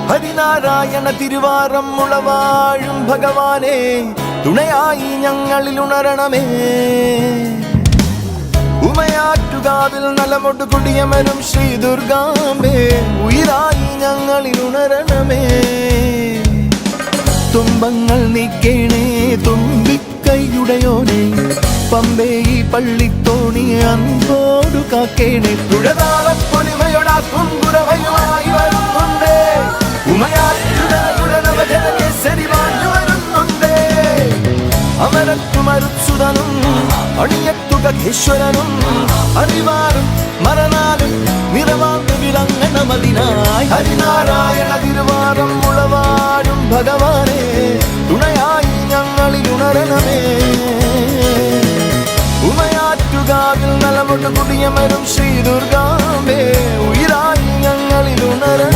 ഹരിനാരായണ തിരുവാരം മുളവാഴും ഭഗവാനെ തുണയായി ഞങ്ങളിൽ ഉണരണമേ. ഉമയാറ്റുകാവിൽ നലമൊട്ട് കുടിയമരും ശ്രീ ദുർഗാംബേ ഉയിരായി ഞങ്ങളിൽ ഉണരണമേ. തുമ്പങ്ങൾ നീക്കേണേ തുമ്പിക്കൈയുടയോനെ പമ്പേ ഈ പള്ളിത്തോണി അൻപോടു കാക്കേണേ. തുഴതാളപ്പൊലിമയൊടാ കുങ്കുരവയുമായി വരുന്നുണ്ട് ഉമയാറ്റുകാരുടെ നവജനകേസരി വാഞ്ഞു വരുന്നുണ്ട്. അമരത്തുമരുത്സുതനും അണിയത്തുകേശ്വരനും അറിവാറും മറനാലും നിറവാർന്നു വിളങ്ങണമതിനായി. ഹരിനാരായണ തിരുവാരം മുളവാഴും ഭഗവാനെ തുണയായി ഞങ്ങളിൽ ഉണരണമേ. ഉമയാറ്റുകാവിൽ നലമൊട്ട് കുടിയമരും ശ്രീ ദുർഗാംബേ ഉയിരായി ഞങ്ങളിൽ ഉണരണം.